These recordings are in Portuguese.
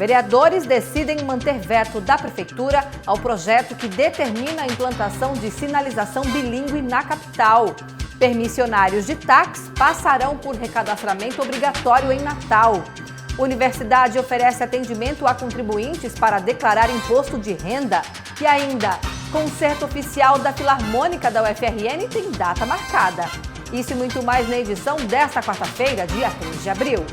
Vereadores decidem manter veto da Prefeitura ao projeto que determina a implantação de sinalização bilíngue na capital. Permissionários de táxi passarão por recadastramento obrigatório em Natal. Universidade oferece atendimento a contribuintes para declarar imposto de renda. E ainda, concerto oficial da Filarmônica da UFRN tem data marcada. Isso e muito mais na edição desta quarta-feira, dia 3 de abril.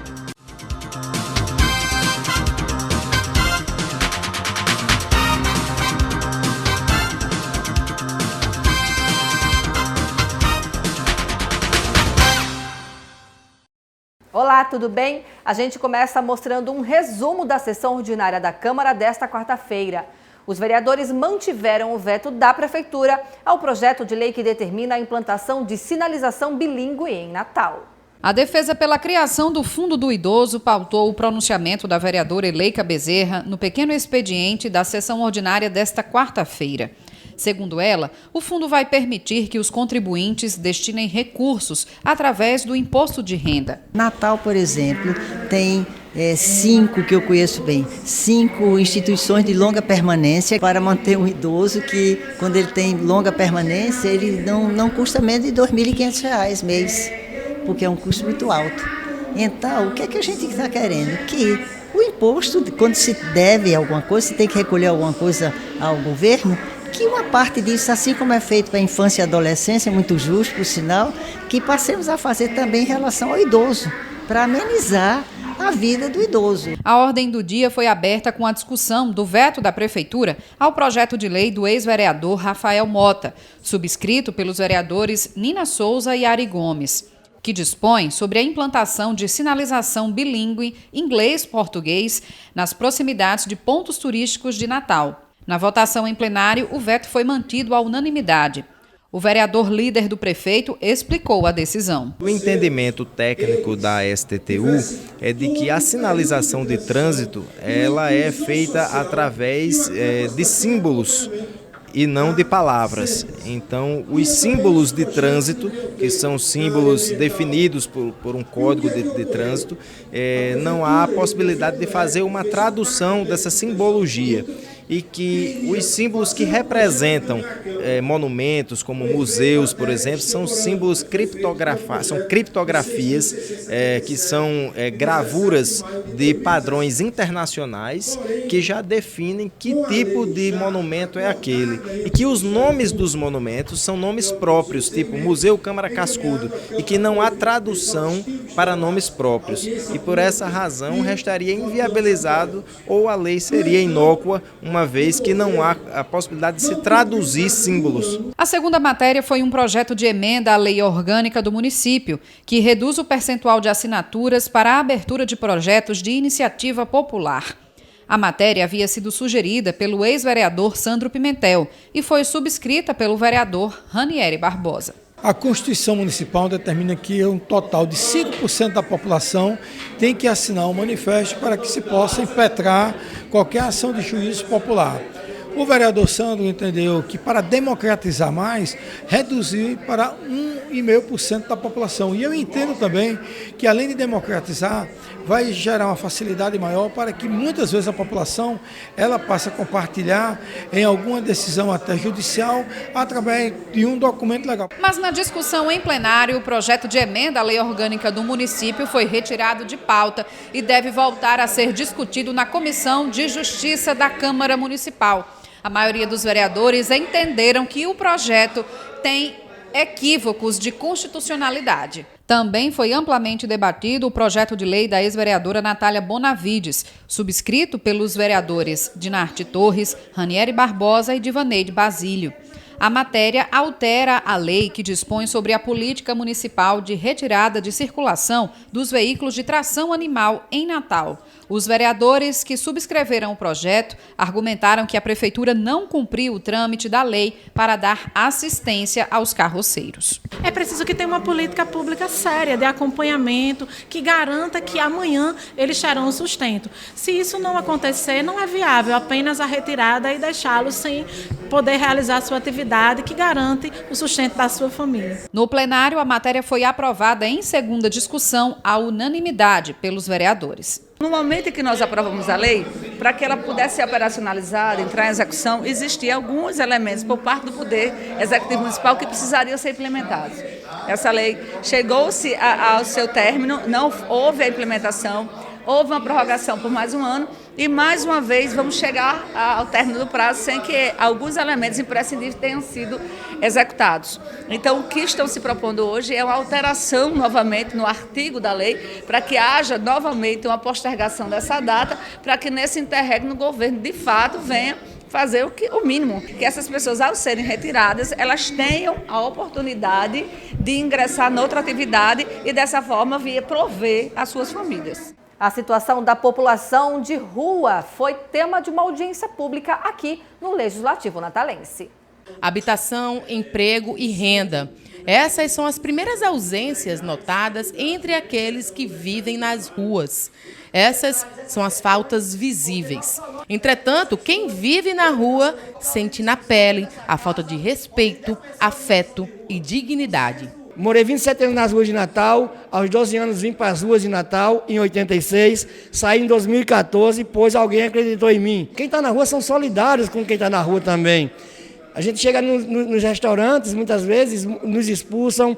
Olá, tudo bem? A gente começa mostrando um resumo da sessão ordinária da Câmara desta quarta-feira. Os vereadores mantiveram o veto da Prefeitura ao projeto de lei que determina a implantação de sinalização bilíngue em Natal. A defesa pela criação do Fundo do Idoso pautou o pronunciamento da vereadora Eleika Bezerra no pequeno expediente da sessão ordinária desta quarta-feira. Segundo ela, o fundo vai permitir que os contribuintes destinem recursos através do imposto de renda. Natal, por exemplo, tem 5 que eu conheço bem, 5 instituições de longa permanência para manter um idoso que, quando ele tem longa permanência, ele não custa menos de R$ 2.500 mês, porque é um custo muito alto. Então, o que é que a gente está querendo? Que o imposto, quando se deve alguma coisa, se tem que recolher alguma coisa ao governo, que uma parte disso, assim como é feito para a infância e adolescência, muito justo, por sinal, que passemos a fazer também em relação ao idoso, para amenizar a vida do idoso. A ordem do dia foi aberta com a discussão do veto da Prefeitura ao projeto de lei do ex-vereador Rafael Mota, subscrito pelos vereadores Nina Souza e Ari Gomes, que dispõe sobre a implantação de sinalização bilíngue inglês-português nas proximidades de pontos turísticos de Natal. Na votação em plenário, o veto foi mantido à unanimidade. O vereador líder do prefeito explicou a decisão. O entendimento técnico da STTU é de que a sinalização de trânsito ela é feita através de símbolos e não de palavras. Então, os símbolos de trânsito, que são símbolos definidos por um código de trânsito, não há possibilidade de fazer uma tradução dessa simbologia. E que os símbolos que representam monumentos, como museus, por exemplo, são símbolos criptografados, são criptografias que são gravuras de padrões internacionais que já definem que tipo de monumento é aquele. E que os nomes dos monumentos são nomes próprios, tipo Museu Câmara Cascudo, e que não há tradução para nomes próprios. E por essa razão restaria inviabilizado ou a lei seria inócua, uma vez que não há a possibilidade de se traduzir símbolos. A segunda matéria foi um projeto de emenda à lei orgânica do município, que reduz o percentual de assinaturas para a abertura de projetos de iniciativa popular. A matéria havia sido sugerida pelo ex-vereador Sandro Pimentel e foi subscrita pelo vereador Ranieri Barbosa. A Constituição Municipal determina que um total de 5% da população tem que assinar um manifesto para que se possa impetrar qualquer ação de juízo popular. O vereador Sandro entendeu que para democratizar mais, reduzir para 1,5% da população. E eu entendo também que além de democratizar, vai gerar uma facilidade maior para que muitas vezes a população ela passe a compartilhar em alguma decisão até judicial através de um documento legal. Mas na discussão em plenário, o projeto de emenda à lei orgânica do município foi retirado de pauta e deve voltar a ser discutido na Comissão de Justiça da Câmara Municipal. A maioria dos vereadores entenderam que o projeto tem equívocos de constitucionalidade. Também foi amplamente debatido o projeto de lei da ex-vereadora Natália Bonavides, subscrito pelos vereadores Dinarte Torres, Ranieri Barbosa e Divaneide Basílio. A matéria altera a lei que dispõe sobre a política municipal de retirada de circulação dos veículos de tração animal em Natal. Os vereadores que subscreveram o projeto argumentaram que a prefeitura não cumpriu o trâmite da lei para dar assistência aos carroceiros. É preciso que tenha uma política pública séria de acompanhamento que garanta que amanhã eles terão sustento. Se isso não acontecer, não é viável apenas a retirada e deixá-los sem poder realizar sua atividade. atividade que garante o sustento da sua família. No plenário, a matéria foi aprovada em segunda discussão à unanimidade pelos vereadores. No momento em que nós aprovamos a lei, para que ela pudesse ser operacionalizada, entrar em execução, existiam alguns elementos por parte do Poder Executivo Municipal que precisariam ser implementados. Essa lei chegou-se ao seu término, não houve a implementação, houve uma prorrogação por mais um ano e, mais uma vez, vamos chegar ao término do prazo sem que alguns elementos imprescindíveis tenham sido executados. Então, o que estão se propondo hoje é uma alteração novamente no artigo da lei para que haja novamente uma postergação dessa data, para que nesse interregno o governo, de fato, venha fazer o mínimo, que essas pessoas, ao serem retiradas, elas tenham a oportunidade de ingressar noutra atividade e, dessa forma, vir prover as suas famílias. A situação da população de rua foi tema de uma audiência pública aqui no Legislativo Natalense. Habitação, emprego e renda. Essas são as primeiras ausências notadas entre aqueles que vivem nas ruas. Essas são as faltas visíveis. Entretanto, quem vive na rua sente na pele a falta de respeito, afeto e dignidade. Morei 27 anos nas ruas de Natal, aos 12 anos vim para as ruas de Natal, em 86, saí em 2014, pois alguém acreditou em mim. Quem está na rua são solidários com quem está na rua também. A gente chega nos restaurantes, muitas vezes, nos expulsam,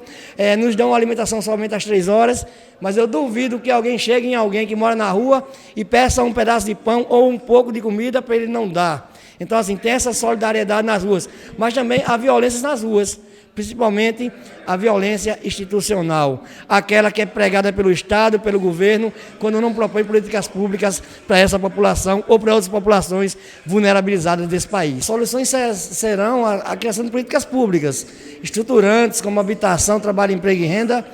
nos dão alimentação somente às 3 horas, mas eu duvido que alguém chegue em alguém que mora na rua e peça um pedaço de pão ou um pouco de comida para ele não dar. Então, assim, tem essa solidariedade nas ruas, mas também há violências nas ruas. Principalmente a violência institucional, aquela que é pregada pelo Estado, pelo governo, quando não propõe políticas públicas para essa população ou para outras populações vulnerabilizadas desse país. Soluções serão a criação de políticas públicas, estruturantes, como habitação, trabalho, emprego e renda,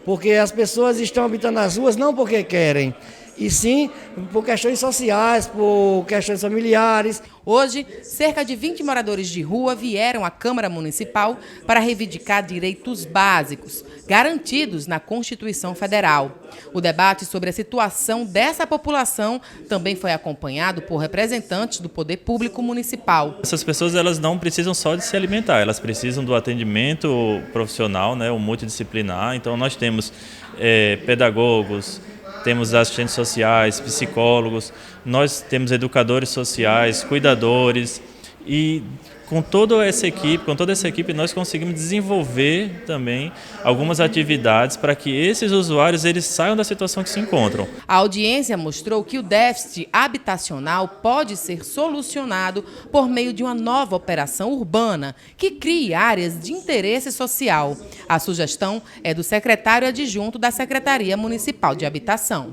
porque as pessoas estão habitando nas ruas não porque querem, e sim por questões sociais, por questões familiares. Hoje, cerca de 20 moradores de rua vieram à Câmara Municipal para reivindicar direitos básicos, garantidos na Constituição Federal. O debate sobre a situação dessa população também foi acompanhado por representantes do Poder Público Municipal. Essas pessoas elas não precisam só de se alimentar, elas precisam do atendimento profissional, né, o multidisciplinar. Então nós temos pedagogos, temos assistentes sociais, psicólogos, nós temos educadores sociais, cuidadores e com toda essa equipe nós conseguimos desenvolver também algumas atividades para que esses usuários eles saiam da situação que se encontram. A audiência mostrou que o déficit habitacional pode ser solucionado por meio de uma nova operação urbana que crie áreas de interesse social. A sugestão é do secretário adjunto da Secretaria Municipal de Habitação.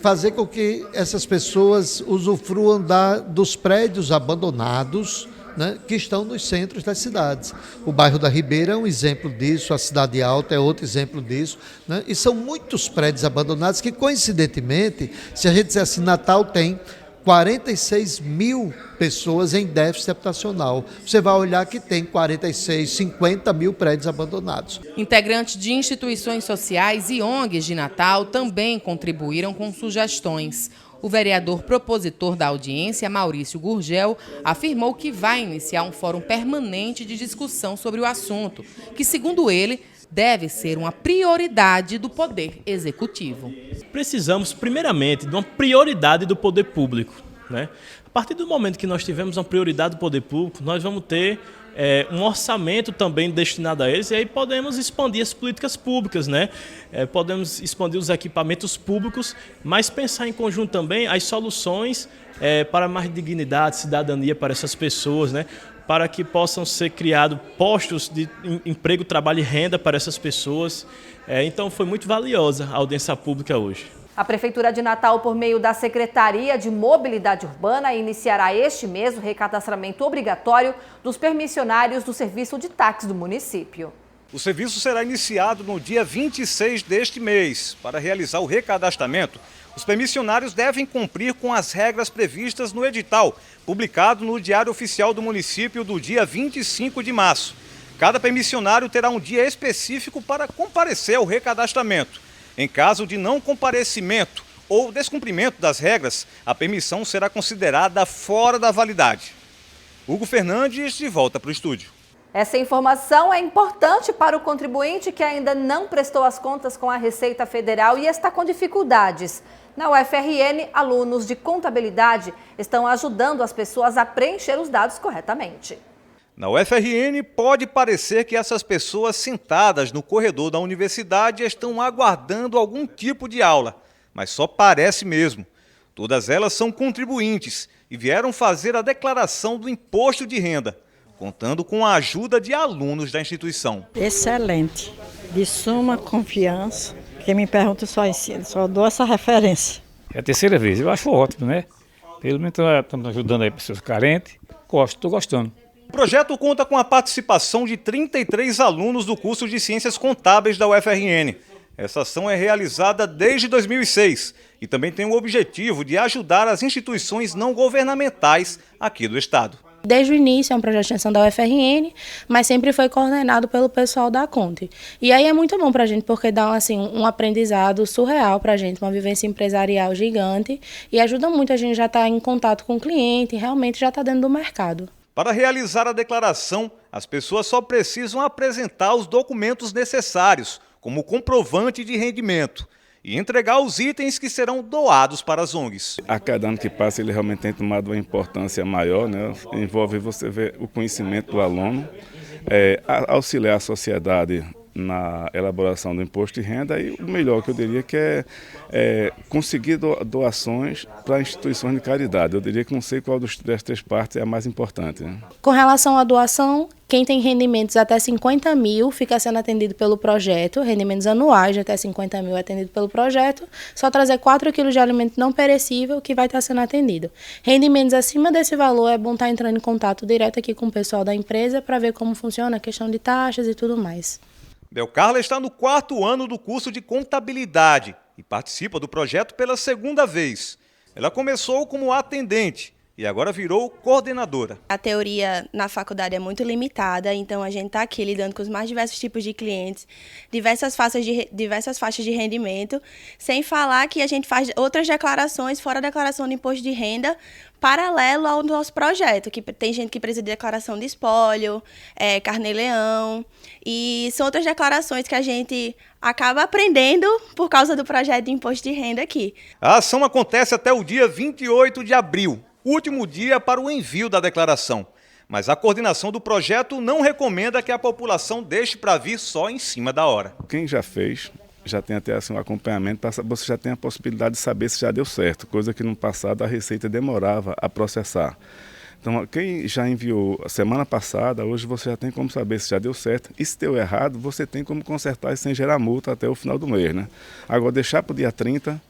Fazer com que essas pessoas usufruam dos prédios abandonados, né, que estão nos centros das cidades. O bairro da Ribeira é um exemplo disso, a Cidade Alta é outro exemplo disso, né, e são muitos prédios abandonados que, coincidentemente, se a gente disser assim, Natal tem 46 mil pessoas em déficit habitacional. Você vai olhar que tem 50 mil prédios abandonados. Integrantes de instituições sociais e ONGs de Natal também contribuíram com sugestões. O vereador propositor da audiência, Maurício Gurgel, afirmou que vai iniciar um fórum permanente de discussão sobre o assunto, que, segundo ele, deve ser uma prioridade do Poder Executivo. Precisamos, primeiramente, de uma prioridade do poder público, né? A partir do momento que nós tivermos uma prioridade do poder público, nós vamos ter um orçamento também destinado a eles e aí podemos expandir as políticas públicas, né? Podemos expandir os equipamentos públicos, mas pensar em conjunto também as soluções para mais dignidade, cidadania para essas pessoas, né? Para que possam ser criados postos de emprego, trabalho e renda para essas pessoas. Então foi muito valiosa a audiência pública hoje. A Prefeitura de Natal, por meio da Secretaria de Mobilidade Urbana, iniciará este mês o recadastramento obrigatório dos permissionários do serviço de táxi do município. O serviço será iniciado no dia 26 deste mês. Para realizar o recadastramento, os permissionários devem cumprir com as regras previstas no edital, publicado no Diário Oficial do Município do dia 25 de março. Cada permissionário terá um dia específico para comparecer ao recadastramento. Em caso de não comparecimento ou descumprimento das regras, a permissão será considerada fora da validade. Hugo Fernandes, de volta para o estúdio. Essa informação é importante para o contribuinte que ainda não prestou as contas com a Receita Federal e está com dificuldades. Na UFRN, alunos de contabilidade estão ajudando as pessoas a preencher os dados corretamente. Na UFRN, pode parecer que essas pessoas sentadas no corredor da universidade estão aguardando algum tipo de aula, mas só parece mesmo. Todas elas são contribuintes e vieram fazer a declaração do imposto de renda, contando com a ajuda de alunos da instituição. Excelente, de suma confiança. Quem me pergunta só ensina, só dou essa referência. É a terceira vez, eu acho ótimo, né? Pelo menos estamos ajudando aí pessoas carentes, estou gostando. O projeto conta com a participação de 33 alunos do curso de Ciências Contábeis da UFRN. Essa ação é realizada desde 2006 e também tem o objetivo de ajudar as instituições não governamentais aqui do estado. Desde o início é um projeto de extensão da UFRN, mas sempre foi coordenado pelo pessoal da Conte. E aí é muito bom para a gente, porque dá um aprendizado surreal para a gente, uma vivência empresarial gigante e ajuda muito a gente já estar em contato com o cliente, realmente já está dentro do mercado. Para realizar a declaração, as pessoas só precisam apresentar os documentos necessários, como o comprovante de rendimento, e entregar os itens que serão doados para as ONGs. A cada ano que passa, ele realmente tem tomado uma importância maior, né? Envolve você ver o conhecimento do aluno, auxiliar a sociedade na elaboração do imposto de renda e o melhor que eu diria que é conseguir doações para instituições de caridade. Eu diria que não sei qual das três partes é a mais importante, né? Com relação à doação, quem tem rendimentos até 50 mil fica sendo atendido pelo projeto, rendimentos anuais de até 50 mil é atendido pelo projeto, só trazer 4 quilos de alimento não perecível que vai estar sendo atendido. Rendimentos acima desse valor é bom estar entrando em contato direto aqui com o pessoal da empresa para ver como funciona a questão de taxas e tudo mais. Belcarla está no 4º ano do curso de contabilidade e participa do projeto pela 2ª vez. Ela começou como atendente e agora virou coordenadora. A teoria na faculdade é muito limitada, então a gente está aqui lidando com os mais diversos tipos de clientes, diversas faixas de rendimento, sem falar que a gente faz outras declarações fora a declaração de imposto de renda, paralelo ao nosso projeto, que tem gente que precisa de declaração de espólio, carnê-leão, e são outras declarações que a gente acaba aprendendo por causa do projeto de imposto de renda aqui. A ação acontece até o dia 28 de abril, último dia para o envio da declaração. Mas a coordenação do projeto não recomenda que a população deixe para vir só em cima da hora. Quem já fez, já tem até assim, um acompanhamento, você já tem a possibilidade de saber se já deu certo, coisa que no passado a Receita demorava a processar. Então, quem já enviou a semana passada, hoje você já tem como saber se já deu certo. E se deu errado, você tem como consertar sem gerar multa até o final do mês, né? Agora, deixar para o dia 30,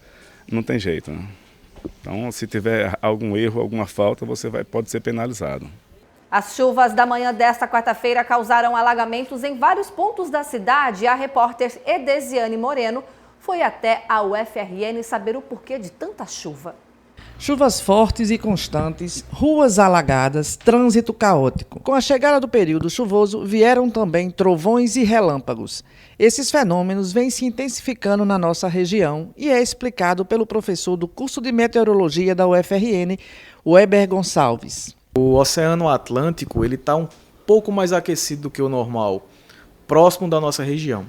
não tem jeito, né? Então, se tiver algum erro, alguma falta, você pode ser penalizado. As chuvas da manhã desta quarta-feira causaram alagamentos em vários pontos da cidade e a repórter Edesiane Moreno foi até a UFRN saber o porquê de tanta chuva. Chuvas fortes e constantes, ruas alagadas, trânsito caótico. Com a chegada do período chuvoso, vieram também trovões e relâmpagos. Esses fenômenos vêm se intensificando na nossa região e é explicado pelo professor do curso de meteorologia da UFRN, Weber Gonçalves. O Oceano Atlântico está um pouco mais aquecido do que o normal, próximo da nossa região.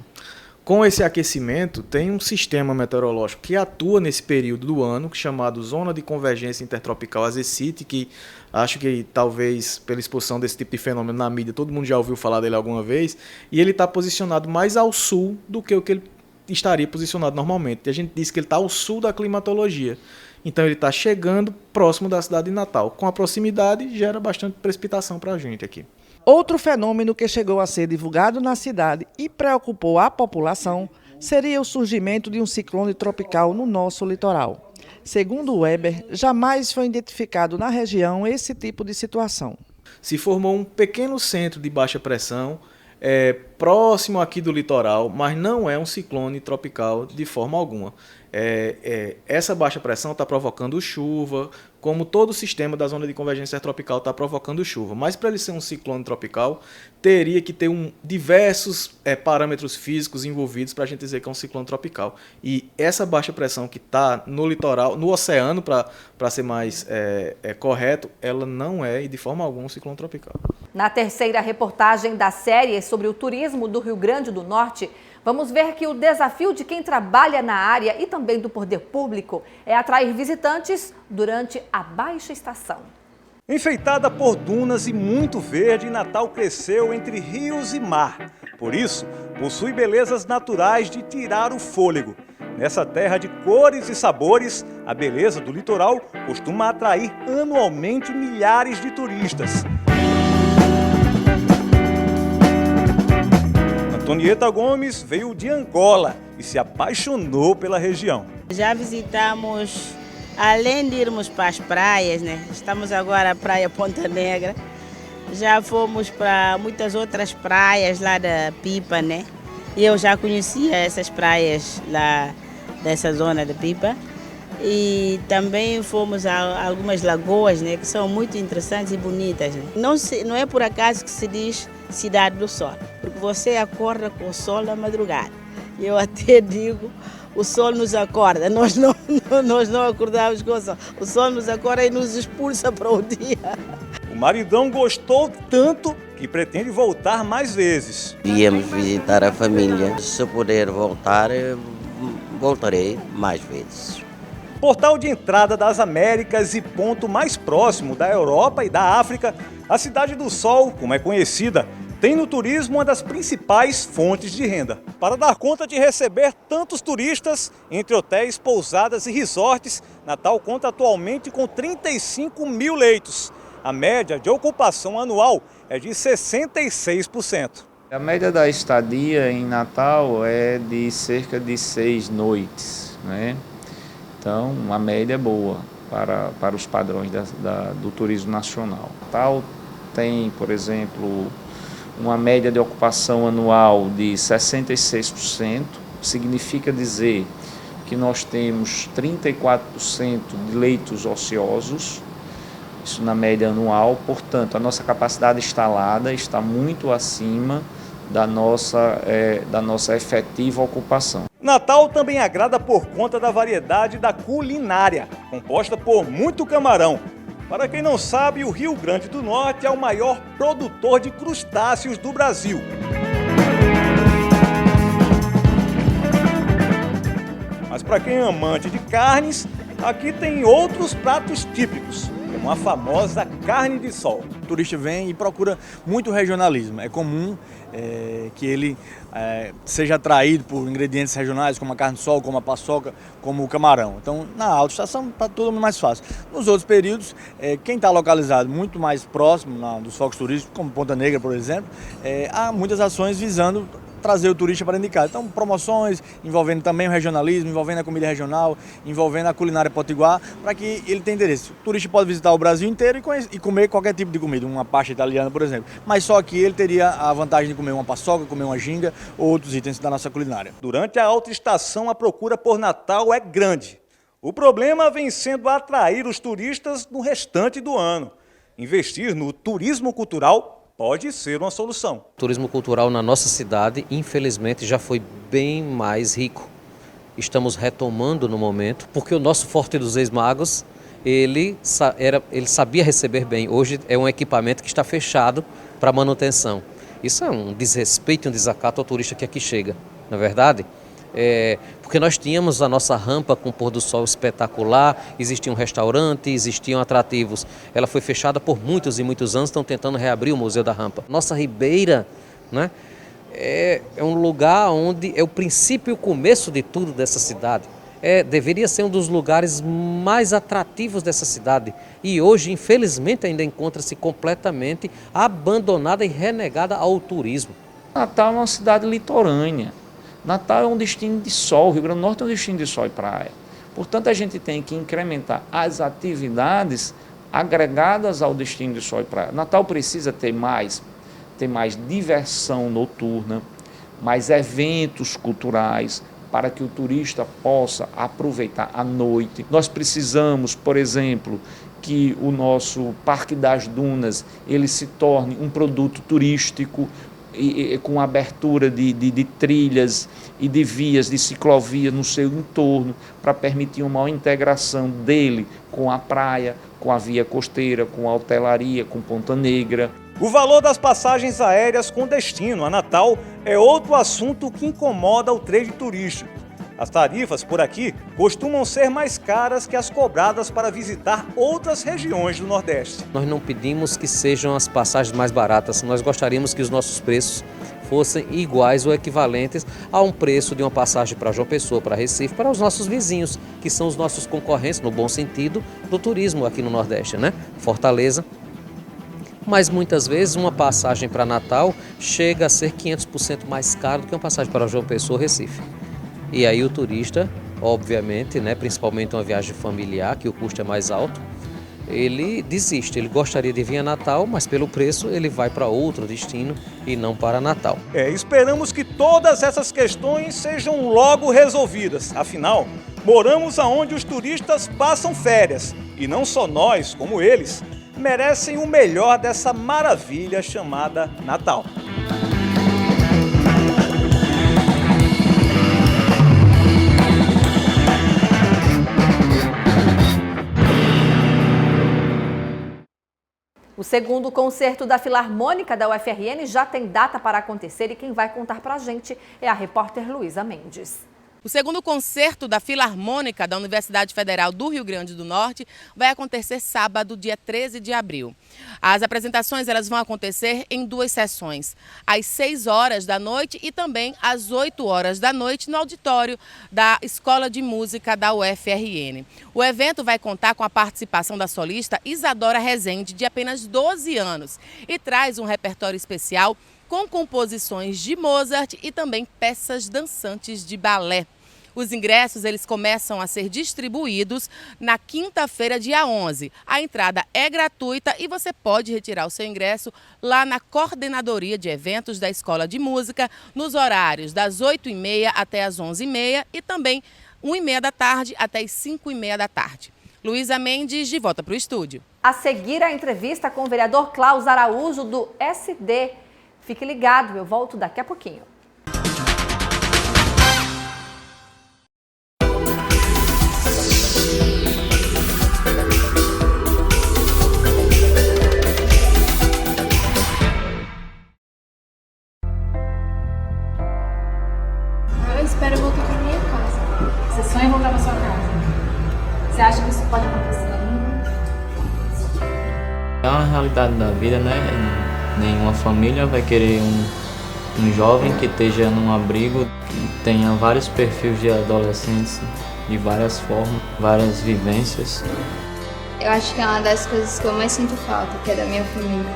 Com esse aquecimento, tem um sistema meteorológico que atua nesse período do ano, chamado Zona de Convergência Intertropical ZECIT, que acho que talvez pela exposição desse tipo de fenômeno na mídia, todo mundo já ouviu falar dele alguma vez, e ele está posicionado mais ao sul do que o que ele estaria posicionado normalmente. E a gente diz que ele está ao sul da climatologia. Então ele está chegando próximo da cidade de Natal. Com a proximidade, gera bastante precipitação para a gente aqui. Outro fenômeno que chegou a ser divulgado na cidade e preocupou a população seria o surgimento de um ciclone tropical no nosso litoral. Segundo Weber, jamais foi identificado na região esse tipo de situação. Se formou um pequeno centro de baixa pressão próximo aqui do litoral, mas não é um ciclone tropical de forma alguma. Essa baixa pressão está provocando chuva, como todo o sistema da zona de convergência tropical está provocando chuva. Mas para ele ser um ciclone tropical, teria que ter diversos parâmetros físicos envolvidos para a gente dizer que é um ciclone tropical. E essa baixa pressão que está no litoral, no oceano, para ser mais correto, ela não é de forma alguma um ciclone tropical. Na terceira reportagem da série sobre o turismo do Rio Grande do Norte, vamos ver que o desafio de quem trabalha na área e também do poder público é atrair visitantes durante a baixa estação. Enfeitada por dunas e muito verde, Natal cresceu entre rios e mar. Por isso, possui belezas naturais de tirar o fôlego. Nessa terra de cores e sabores, a beleza do litoral costuma atrair anualmente milhares de turistas. Antonieta Gomes veio de Angola e se apaixonou pela região. Já visitamos, além de irmos para as praias, né? Estamos agora na Praia Ponta Negra. Já fomos para muitas outras praias lá da Pipa, né? E eu já conhecia essas praias lá dessa zona da Pipa. E também fomos a algumas lagoas, né? Que são muito interessantes e bonitas, né? Não é por acaso que se diz Cidade do Sol, porque você acorda com o sol na madrugada. Eu até digo, o sol nos acorda, nós não acordamos com o sol. O sol nos acorda e nos expulsa para o dia. O maridão gostou tanto que pretende voltar mais vezes. Viemos visitar a família. Se eu puder voltar, voltarei mais vezes. Portal de entrada das Américas e ponto mais próximo da Europa e da África, a Cidade do Sol, como é conhecida, tem no turismo uma das principais fontes de renda. Para dar conta de receber tantos turistas, entre hotéis, pousadas e resorts, Natal conta atualmente com 35 mil leitos. A média de ocupação anual é de 66%. A média da estadia em Natal é de cerca de 6 noites, né? Então, uma média boa para os padrões do turismo nacional. Natal tem, por exemplo, uma média de ocupação anual de 66%, significa dizer que nós temos 34% de leitos ociosos, isso na média anual, portanto, a nossa capacidade instalada está muito acima da nossa efetiva ocupação. Natal também agrada por conta da variedade da culinária, composta por muito camarão. Para quem não sabe, o Rio Grande do Norte é o maior produtor de crustáceos do Brasil. Mas para quem é amante de carnes, aqui tem outros pratos típicos, como a famosa carne de sol. O turista vem e procura muito regionalismo. É comum que ele seja atraído por ingredientes regionais, como a carne de sol, como a paçoca, como o camarão. Então, na alta estação, está tudo mais fácil. Nos outros períodos, quem está localizado muito mais próximo dos focos turísticos, como Ponta Negra, por exemplo, há muitas ações visando trazer o turista para indicar. Então, promoções envolvendo também o regionalismo, envolvendo a comida regional, envolvendo a culinária potiguar, para que ele tenha interesse. O turista pode visitar o Brasil inteiro e comer qualquer tipo de comida, uma pasta italiana, por exemplo. Mas só aqui ele teria a vantagem de comer uma paçoca, comer uma ginga ou outros itens da nossa culinária. Durante a alta estação, a procura por Natal é grande. O problema vem sendo atrair os turistas no restante do ano. Investir no turismo cultural pode ser uma solução. O turismo cultural na nossa cidade, infelizmente, já foi bem mais rico. Estamos retomando no momento, porque o nosso Forte dos Reis Magos, ele sabia receber bem. Hoje é um equipamento que está fechado para manutenção. Isso é um desrespeito e um desacato ao turista que aqui chega, não é verdade? Porque nós tínhamos a nossa rampa com pôr do sol espetacular, existia um restaurante, existiam atrativos. Ela foi fechada por muitos e muitos anos, estão tentando reabrir o Museu da Rampa. Nossa Ribeira, né, é um lugar onde é o princípio e o começo de tudo dessa cidade. Deveria ser um dos lugares mais atrativos dessa cidade. E hoje, infelizmente, ainda encontra-se completamente abandonada e renegada ao turismo. Natal é uma cidade litorânea. Natal é um destino de sol, o Rio Grande do Norte é um destino de sol e praia. Portanto, a gente tem que incrementar as atividades agregadas ao destino de sol e praia. Natal precisa ter mais diversão noturna, mais eventos culturais, para que o turista possa aproveitar a noite. Nós precisamos, por exemplo, que o nosso Parque das Dunas ele se torne um produto turístico, e com abertura de trilhas e de vias de ciclovia no seu entorno, para permitir uma maior integração dele com a praia, com a via costeira, com a hotelaria, com Ponta Negra. O valor das passagens aéreas com destino a Natal é outro assunto que incomoda o trade turístico. As tarifas por aqui costumam ser mais caras que as cobradas para visitar outras regiões do Nordeste. Nós não pedimos que sejam as passagens mais baratas, nós gostaríamos que os nossos preços fossem iguais ou equivalentes a um preço de uma passagem para João Pessoa, para Recife, para os nossos vizinhos, que são os nossos concorrentes, no bom sentido, do turismo aqui no Nordeste, né? Fortaleza. Mas muitas vezes uma passagem para Natal chega a ser 500% mais caro do que uma passagem para João Pessoa ou Recife. E aí o turista, obviamente, né, principalmente uma viagem familiar, que o custo é mais alto, ele desiste. Ele gostaria de vir a Natal, mas pelo preço ele vai para outro destino e não para Natal. Esperamos que todas essas questões sejam logo resolvidas. Afinal, moramos aonde os turistas passam férias. E não só nós, como eles, merecem o melhor dessa maravilha chamada Natal. O segundo concerto da Filarmônica da UFRN já tem data para acontecer e quem vai contar para a gente é a repórter Luísa Mendes. O segundo concerto da Filarmônica da Universidade Federal do Rio Grande do Norte vai acontecer sábado, dia 13 de abril. As apresentações elas vão acontecer em 2 sessões, às 6 horas da noite e também às 8 horas da noite no auditório da Escola de Música da UFRN. O evento vai contar com a participação da solista Isadora Rezende, de apenas 12 anos, e traz um repertório especial com composições de Mozart e também peças dançantes de balé. Os ingressos eles começam a ser distribuídos na quinta-feira, dia 11. A entrada é gratuita e você pode retirar o seu ingresso lá na coordenadoria de eventos da Escola de Música, nos horários das 8h30 até as 11h30 e também 1h30 da tarde até as 5h30 da tarde. Luísa Mendes, de volta para o estúdio. A seguir, a entrevista com o vereador Klaus Araújo, do SD. Fique ligado, eu volto daqui a pouquinho. Eu espero voltar para minha casa. Você sonha em voltar para sua casa? Você acha que isso pode acontecer ainda? É uma realidade da vida, né? Nenhuma família vai querer um jovem que esteja num abrigo, que tenha vários perfis de adolescentes, de várias formas, várias vivências. Eu acho que é uma das coisas que eu mais sinto falta, que é da minha família.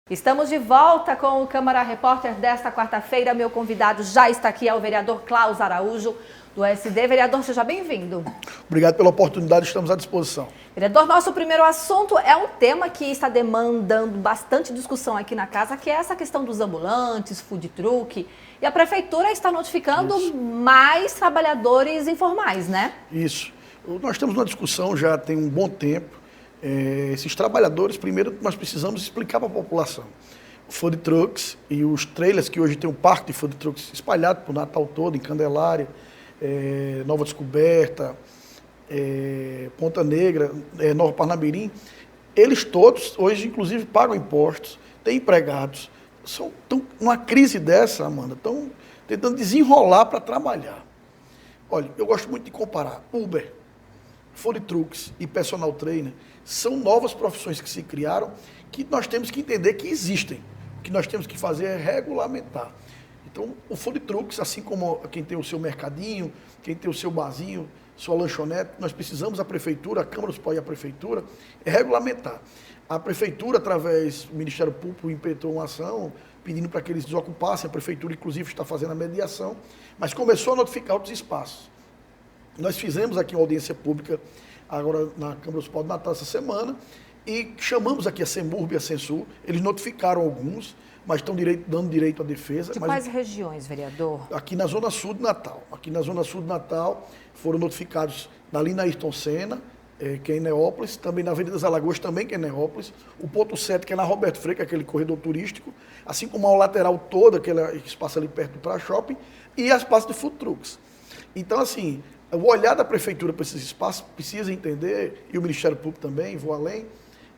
Estamos de volta com o Câmara Repórter desta quarta-feira. Meu convidado já está aqui, é o vereador Klaus Araújo, do SD. Vereador, seja bem-vindo. Obrigado pela oportunidade, estamos à disposição. Vereador, nosso primeiro assunto é um tema que está demandando bastante discussão aqui na casa, que é essa questão dos ambulantes, food truck. E a prefeitura está notificando mais trabalhadores informais, né? Isso. Nós temos uma discussão já tem um bom tempo. Esses trabalhadores, primeiro nós precisamos explicar para a população. Food trucks e os trailers, que hoje tem um parque de food trucks espalhado por Natal todo, em Candelária, Nova Descoberta, Ponta Negra, Nova Parnamirim, eles todos hoje inclusive pagam impostos, têm empregados, estão numa crise dessa, Amanda, estão tentando desenrolar para trabalhar. Olha, eu gosto muito de comparar Uber, food trucks e personal trainer, são novas profissões que se criaram, que nós temos que entender que existem. O que nós temos que fazer é regulamentar. Então, o food trucks, assim como quem tem o seu mercadinho, quem tem o seu barzinho, sua lanchonete, nós precisamos, a prefeitura, a Câmara dos Pós e a prefeitura, regulamentar. A prefeitura, através do Ministério Público, implementou uma ação pedindo para que eles desocupassem, a prefeitura, inclusive, está fazendo a mediação, mas começou a notificar outros espaços. Nós fizemos aqui uma audiência pública, agora na Câmara dos Pós de Natal, essa semana, e chamamos aqui a Semurb e a Censul, eles notificaram alguns, mas estão dando direito à defesa. De quais regiões, vereador? Aqui na Zona Sul de Natal. Aqui na Zona Sul de Natal foram notificados ali na Ayrton Senna, que é em Neópolis, também na Avenida das Alagoas, também que é em Neópolis, o ponto 7, que é na Roberto Freire, que é aquele corredor turístico, assim como a lateral toda, aquele espaço ali perto do Pra Shopping, e as praças de food trucks. Então, assim, O olhar da prefeitura para esses espaços precisa entender, e o Ministério Público também, vou além,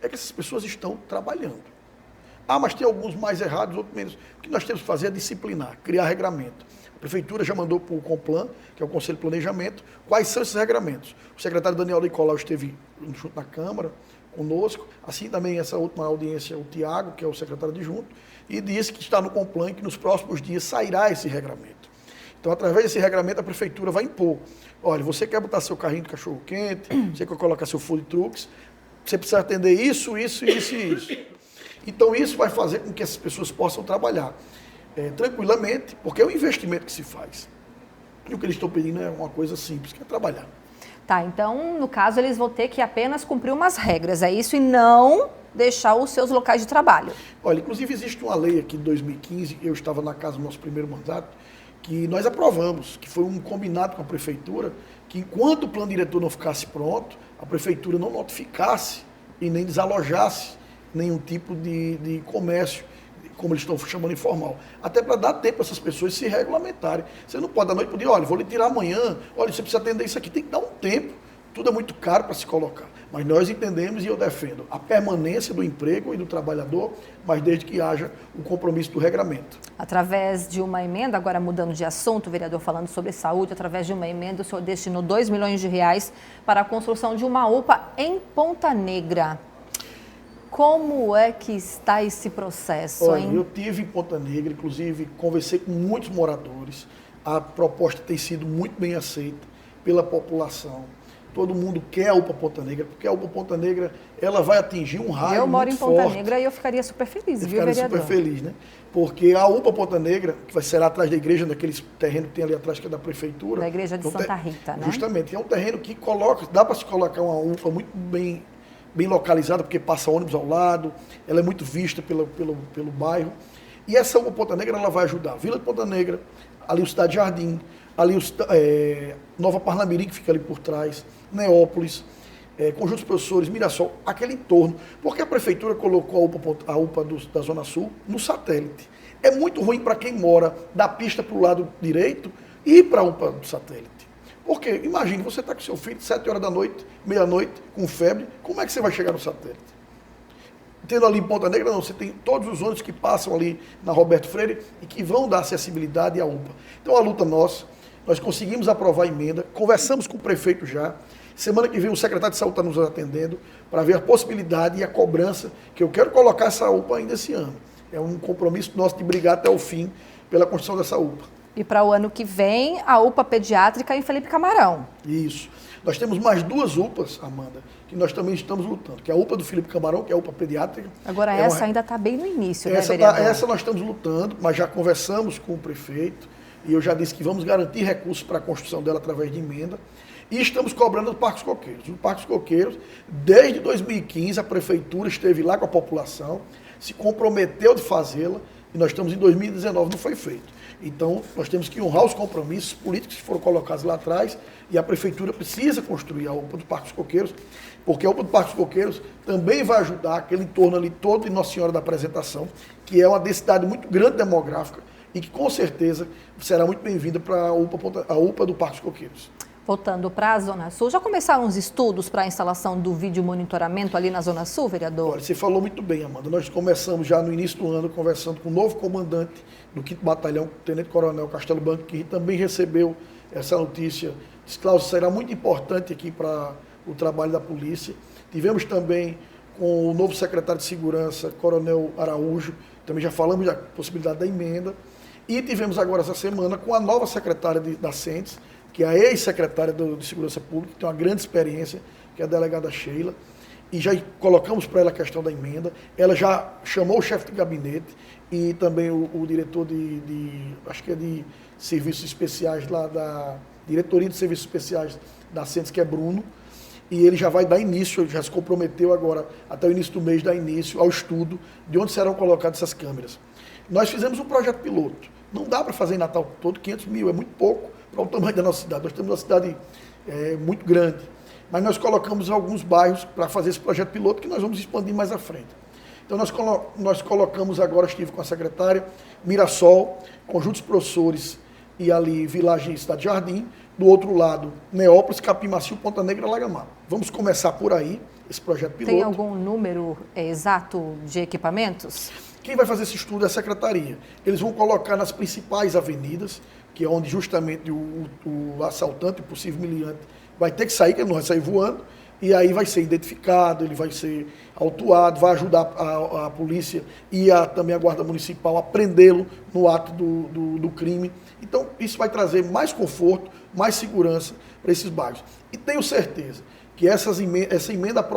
é que essas pessoas estão trabalhando. Ah, mas tem alguns mais errados, outros menos. O que nós temos que fazer é disciplinar, criar regramento. A prefeitura já mandou para o Complan, que é o Conselho de Planejamento, quais são esses regramentos. O secretário Daniel Nicolau esteve junto na Câmara conosco, assim também essa última audiência, o Tiago, que é o secretário adjunto, e disse que está no Complan e que nos próximos dias sairá esse regramento. Então, através desse regramento, a prefeitura vai impor. Olha, você quer botar seu carrinho de cachorro-quente, você quer colocar seu food trucks, você precisa atender isso, isso, isso e isso. Então, isso vai fazer com que essas pessoas possam trabalhar tranquilamente, porque é um investimento que se faz. E o que eles estão pedindo é uma coisa simples, que é trabalhar. Tá, então, no caso, eles vão ter que apenas cumprir umas regras, é isso, e não deixar os seus locais de trabalho. Olha, inclusive existe uma lei aqui de 2015, eu estava na casa do nosso primeiro mandato, que nós aprovamos, que foi um combinado com a prefeitura, que enquanto o plano diretor não ficasse pronto, a prefeitura não notificasse e nem desalojasse nenhum tipo de comércio, como eles estão chamando informal. Até para dar tempo para essas pessoas se regulamentarem. Você não pode à noite poder, olha, vou lhe tirar amanhã, olha, você precisa atender isso aqui. Tem que dar um tempo. Tudo é muito caro para se colocar. Mas nós entendemos e eu defendo a permanência do emprego e do trabalhador, mas desde que haja o compromisso do regramento. Através de uma emenda, agora mudando de assunto, o vereador falando sobre saúde, através de uma emenda, o senhor destinou R$2 milhões para a construção de uma UPA em Ponta Negra. Como é que está esse processo, Olha, hein? eu tive em Ponta Negra, inclusive conversei com muitos moradores. A proposta tem sido muito bem aceita pela população. Todo mundo quer a UPA Ponta Negra, porque a UPA Ponta Negra ela vai atingir um raio Eu moro em muito Ponta forte. Negra e eu ficaria super feliz, Eu viu, ficaria vereador? super feliz, né? Porque a UPA Ponta Negra, que vai ser atrás da igreja, naquele terreno que tem ali atrás, que é da prefeitura. Da igreja de então, Santa Rita, né? Justamente, é um terreno que dá para se colocar uma UPA muito bem localizada, porque passa ônibus ao lado, ela é muito vista pelo bairro. E essa UPA Ponta Negra ela vai ajudar a Vila de Ponta Negra, ali o Cidade Jardim, ali Nova Parnamirim, que fica ali por trás, Neópolis, Conjunto dos Professores, Mirassol, aquele entorno. Porque a prefeitura colocou a UPA da Zona Sul no satélite. É muito ruim para quem mora da pista para o lado direito ir para a UPA do satélite. Porque, imagine, você está com seu filho 7 horas da noite, meia-noite, com febre, como é que você vai chegar no satélite? Tendo ali em Ponta Negra, não, você tem todos os ônibus que passam ali na Roberto Freire e que vão dar acessibilidade à UPA. Então, a luta nossa, nós conseguimos aprovar a emenda, conversamos com o prefeito já, semana que vem o secretário de saúde está nos atendendo para ver a possibilidade e a cobrança, que eu quero colocar essa UPA ainda esse ano. É um compromisso nosso de brigar até o fim pela construção dessa UPA. E para o ano que vem, a UPA pediátrica em Felipe Camarão. Isso. Nós temos mais 2 UPAs, Amanda, que nós também estamos lutando, que é a UPA do Felipe Camarão, que é a UPA pediátrica. Agora essa ainda está bem no início, né, vereador? Essa nós estamos lutando, mas já conversamos com o prefeito e eu já disse que vamos garantir recursos para a construção dela através de emenda. E estamos cobrando do Parque dos Coqueiros. O Parque dos Coqueiros, desde 2015, a prefeitura esteve lá com a população, se comprometeu de fazê-la e nós estamos em 2019, não foi feito. Então, nós temos que honrar os compromissos políticos que foram colocados lá atrás e a prefeitura precisa construir a UPA do Parque dos Coqueiros, porque a UPA do Parque dos Coqueiros também vai ajudar aquele entorno ali todo de Nossa Senhora da Apresentação, que é uma densidade muito grande demográfica e que, com certeza, será muito bem-vinda para a UPA do Parque dos Coqueiros. Voltando para a Zona Sul, já começaram os estudos para a instalação do vídeo monitoramento ali na Zona Sul, vereador? Olha, você falou muito bem, Amanda. Nós começamos já no início do ano conversando com o novo comandante do 5º Batalhão, o Tenente Coronel Castelo Branco, que também recebeu essa notícia. Disse, Cláudio, será muito importante aqui para o trabalho da polícia. Tivemos também com o novo secretário de Segurança, Coronel Araújo, também já falamos da possibilidade da emenda. E tivemos agora essa semana com a nova secretária da CENTES, que é a ex-secretária de Segurança Pública, que tem uma grande experiência, que é a delegada Sheila, e já colocamos para ela a questão da emenda. Ela já chamou o chefe de gabinete e também o diretor acho que é de serviços especiais lá da Diretoria de Serviços Especiais da CENTES, que é Bruno, e ele já vai dar início, já se comprometeu agora, até o início do mês, dar início ao estudo de onde serão colocadas essas câmeras. Nós fizemos um projeto piloto. Não dá para fazer em Natal todo 500 mil, é muito pouco para o tamanho da nossa cidade. Nós temos uma cidade muito grande, mas nós colocamos alguns bairros para fazer esse projeto piloto que nós vamos expandir mais à frente. Então nós colocamos agora, estive com a secretária, Mirassol, Conjunto dos Professores, e ali Villagem e Cidade Jardim. Do outro lado, Neópolis, Capim Macio, Ponta Negra, Lagamar. Vamos começar por aí, esse projeto piloto. Tem algum número exato de equipamentos? Quem vai fazer esse estudo é a Secretaria. Eles vão colocar nas principais avenidas, que é onde justamente o assaltante, o possível miliante, vai ter que sair, que ele não vai sair voando, e aí vai ser identificado, ele vai ser autuado, vai ajudar a polícia e também a Guarda Municipal a prendê-lo no ato do crime. Então, isso vai trazer mais conforto, mais segurança para esses bairros. E tenho certeza que essa emenda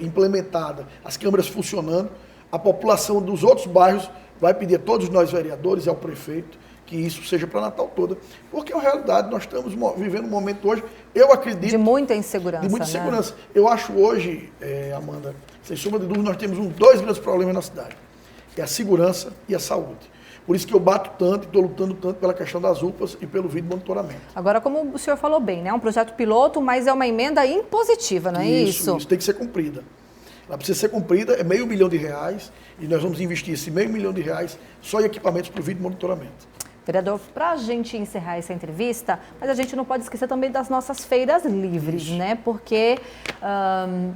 implementada, as câmeras funcionando, a população dos outros bairros vai pedir a todos nós vereadores e ao prefeito que isso seja para Natal toda, porque é uma realidade, nós estamos vivendo um momento hoje, eu acredito... De muita insegurança, De muita insegurança. Né? Eu acho hoje, Amanda, sem sombra de dúvida, nós temos dois grandes problemas na cidade, que é a segurança e a saúde. Por isso que eu bato tanto e estou lutando tanto pela questão das UPAs e pelo vídeo monitoramento. Agora, como o senhor falou bem, né? É um projeto piloto, mas é uma emenda impositiva, não é isso? Isso tem que ser cumprida. Ela precisa ser cumprida, é R$500 mil, e nós vamos investir esse R$500 mil só em equipamentos para o vídeo monitoramento. Vereador, para a gente encerrar essa entrevista, mas a gente não pode esquecer também das nossas feiras livres, né? Porque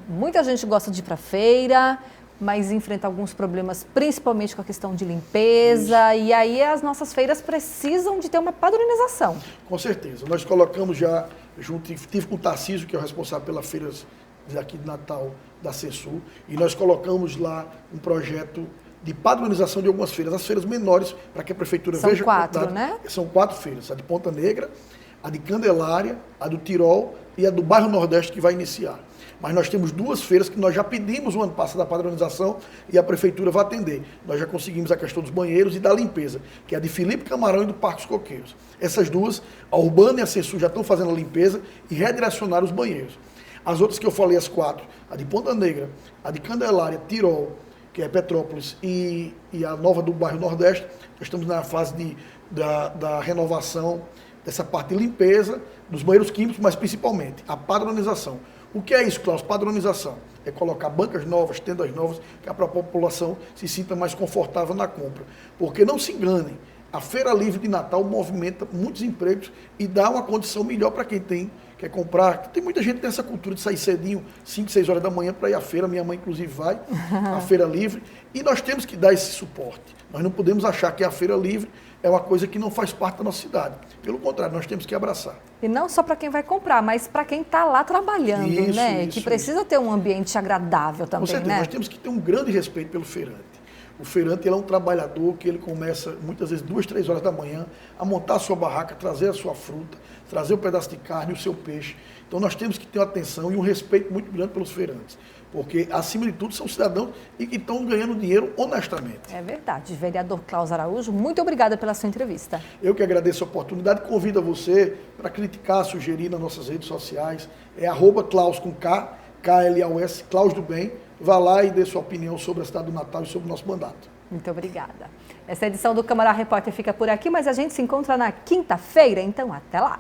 muita gente gosta de ir para a feira, mas enfrenta alguns problemas, principalmente com a questão de limpeza, e aí as nossas feiras precisam de ter uma padronização. Com certeza. Nós colocamos já, tive com o Tarcísio, que é o responsável pelas feiras aqui de Natal da CESUL, e nós colocamos lá um projeto de padronização de algumas feiras, as feiras menores, para que a prefeitura veja... São 4, né? São 4 feiras, a de Ponta Negra, a de Candelária, a do Tirol e a do bairro Nordeste, que vai iniciar. Mas nós temos 2 feiras que nós já pedimos o ano passado a padronização e a prefeitura vai atender. Nós já conseguimos a questão dos banheiros e da limpeza, que é a de Felipe Camarão e do Parque dos Coqueiros. Essas 2, a Urbana e a CESUL já estão fazendo a limpeza e redirecionaram os banheiros. As outras que eu falei, as 4, a de Ponta Negra, a de Candelária, Tirol, que é Petrópolis, e a nova do bairro Nordeste, nós estamos na fase da renovação dessa parte de limpeza, dos banheiros químicos, mas principalmente a padronização. O que é isso, Klaus? Padronização. É colocar bancas novas, tendas novas, que a população se sinta mais confortável na compra. Porque não se enganem, a Feira Livre de Natal movimenta muitos empregos e dá uma condição melhor para quem quer comprar. Tem muita gente que tem essa cultura de sair cedinho, 5, 6 horas da manhã para ir à feira. Minha mãe, inclusive, vai à Feira Livre. E nós temos que dar esse suporte. Nós não podemos achar que a Feira Livre é uma coisa que não faz parte da nossa cidade. Pelo contrário, nós temos que abraçar. E não só para quem vai comprar, mas para quem está lá trabalhando, né? Que precisa ter um ambiente agradável também, com certeza, né? Nós temos que ter um grande respeito pelo feirante. O feirante ele é um trabalhador que ele começa muitas vezes 2, 3 horas da manhã a montar a sua barraca, trazer a sua fruta, trazer um pedaço de carne, o seu peixe. Então nós temos que ter uma atenção e um respeito muito grande pelos feirantes, porque acima de tudo são cidadãos e que estão ganhando dinheiro honestamente. É verdade. Vereador Klaus Araújo, muito obrigada pela sua entrevista. Eu que agradeço a oportunidade, convido a você para criticar, sugerir nas nossas redes sociais, é @Klaus com K, Klaus, Klaus do Bem. Vá lá e dê sua opinião sobre a cidade do Natal e sobre o nosso mandato. Muito obrigada. Essa edição do Câmara Repórter fica por aqui, mas a gente se encontra na quinta-feira, então até lá.